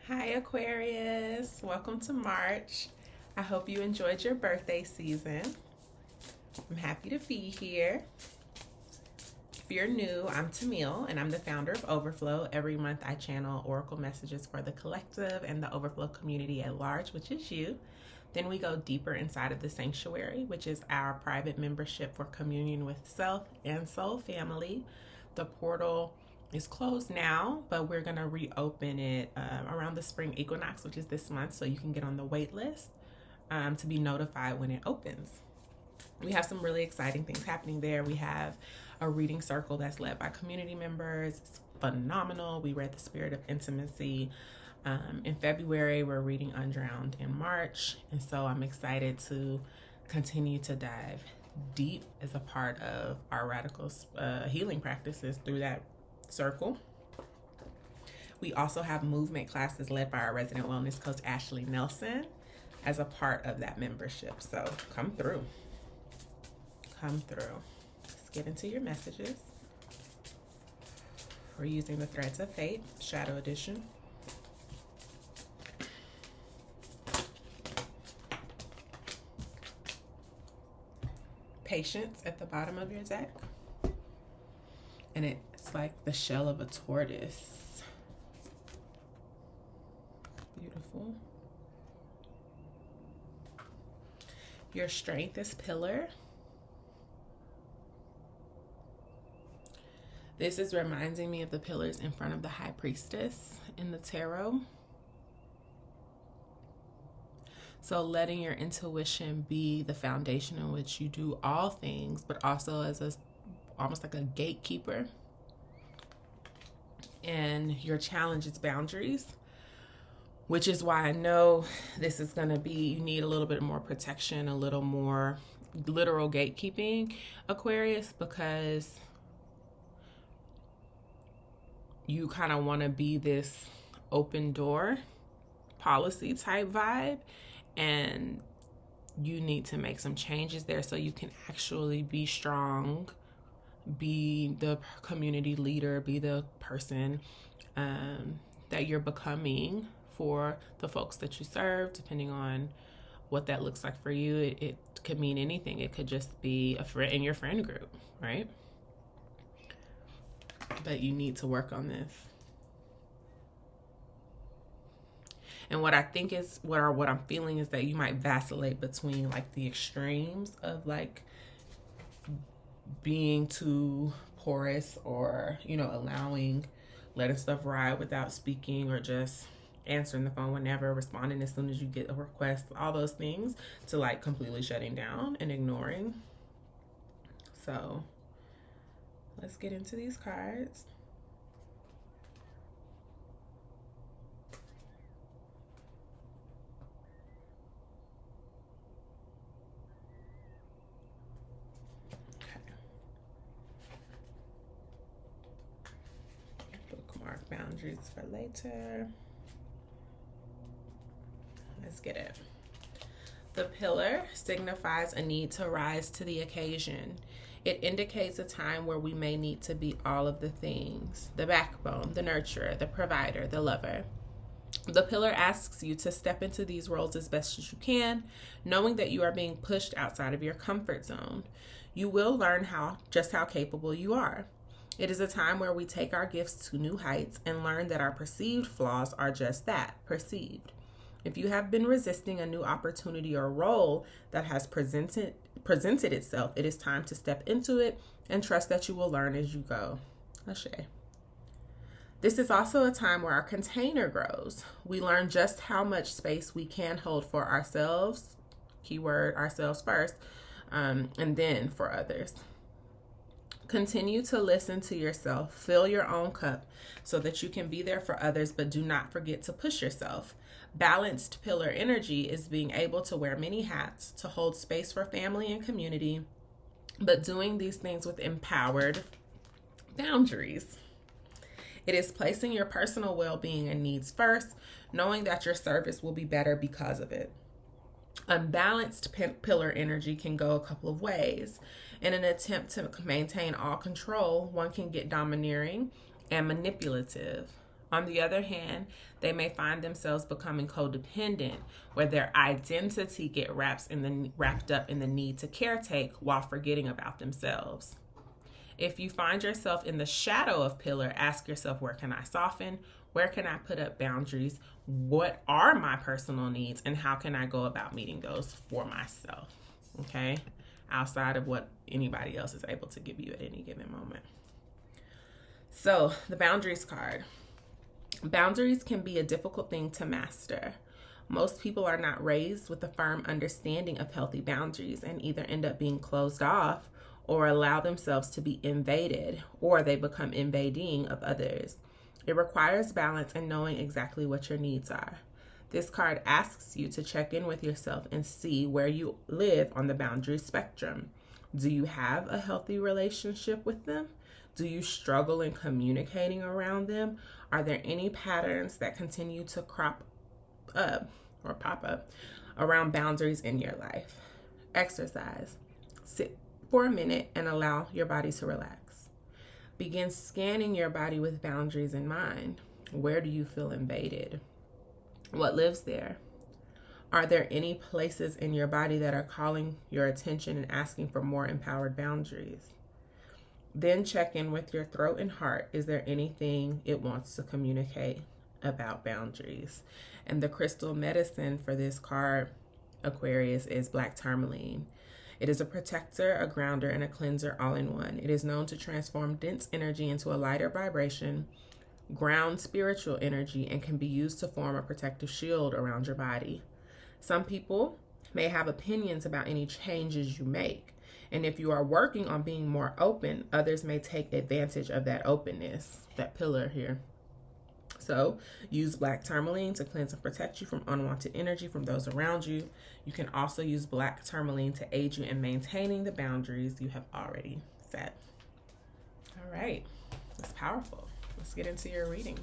Hi Aquarius, welcome to March. I hope you enjoyed your birthday season. I'm happy to be here. If you're new, I'm Tamil and I'm the founder of Overflow. Every month I channel oracle messages for the collective and the Overflow community at large, which is you. Then we go deeper inside of the sanctuary, which is our private membership for communion with self and soul family. The portal is closed now, but we're going to reopen it around the Spring Equinox, which is this month, so you can get on the wait list to be notified when it opens. We have some really exciting things happening there. We have a reading circle that's led by community members. It's phenomenal. We read The Spirit of Intimacy in February. We're reading Undrowned in March, and so I'm excited to continue to dive deep as a part of our radical healing practices through that circle. We also have movement classes led by our resident wellness coach Ashley Nelson as a part of that membership. So come through. Let's get into your messages. We're using the Threads of Fate Shadow Edition. Patience at the bottom of your deck, and it's like the shell of a tortoise. Beautiful. Your strength is Pillar. This is reminding me of the pillars in front of the High Priestess in the tarot. So letting your intuition be the foundation in which you do all things, but also as almost like a gatekeeper. And your challenge is boundaries, which is why I know this is going to be, you need a little bit more protection, a little more literal gatekeeping, Aquarius, because you kind of want to be this open door policy type vibe, and you need to make some changes there so you can actually be strong, be the community leader, be the person that you're becoming for the folks that you serve, depending on what that looks like for you. It could mean anything. It could just be a friend in your friend group, right? But you need to work on this. And what I think is, what I'm feeling is that you might vacillate between like the extremes of like being too porous, or, you know, letting stuff ride without speaking, or just answering the phone whenever, responding as soon as you get a request, all those things, to like completely shutting down and ignoring. So let's get into these cards. Bookmark boundaries for later. Let's get it. The pillar signifies a need to rise to the occasion. It indicates a time where we may need to be all of the things: the backbone, the nurturer, the provider, the lover. The pillar asks you to step into these roles as best as you can, knowing that you are being pushed outside of your comfort zone. You will learn just how capable you are. It is a time where we take our gifts to new heights and learn that our perceived flaws are just that, perceived. If you have been resisting a new opportunity or role that has presented itself, it is time to step into it and trust that you will learn as you go. Ashe. This is also a time where our container grows. We learn just how much space we can hold for ourselves, keyword ourselves first, and then for others. Continue to listen to yourself. Fill your own cup so that you can be there for others, but do not forget to push yourself. Balanced pillar energy is being able to wear many hats, to hold space for family and community, but doing these things with empowered boundaries. It is placing your personal well-being and needs first, knowing that your service will be better because of it. Unbalanced pillar energy can go a couple of ways. In an attempt to maintain all control, one can get domineering and manipulative. On the other hand, they may find themselves becoming codependent, where their identity gets wrapped up in the need to caretake while forgetting about themselves. If you find yourself in the shadow of pillar, ask yourself, where can I soften? Where can I put up boundaries? What are my personal needs? And how can I go about meeting those for myself? Okay? Outside of what anybody else is able to give you at any given moment. So, the boundaries card. Boundaries can be a difficult thing to master. Most people are not raised with a firm understanding of healthy boundaries and either end up being closed off or allow themselves to be invaded, or they become invading of others. It requires balance and knowing exactly what your needs are. This card asks you to check in with yourself and see where you live on the boundary spectrum. Do you have a healthy relationship with them? Do you struggle in communicating around them? Are there any patterns that continue to crop up or pop up around boundaries in your life? Exercise. Sit for a minute and allow your body to relax. Begin scanning your body with boundaries in mind. Where do you feel invaded? What lives there? Are there any places in your body that are calling your attention and asking for more empowered boundaries? Then check in with your throat and heart. Is there anything it wants to communicate about boundaries? And the crystal medicine for this card, Aquarius, is black tourmaline. It is a protector, a grounder, and a cleanser all in one. It is known to transform dense energy into a lighter vibration, ground spiritual energy, and can be used to form a protective shield around your body. Some people may have opinions about any changes you make. And if you are working on being more open, others may take advantage of that openness, that pillar here. So use black tourmaline to cleanse and protect you from unwanted energy from those around you. You can also use black tourmaline to aid you in maintaining the boundaries you have already set. All right, that's powerful. Let's get into your reading.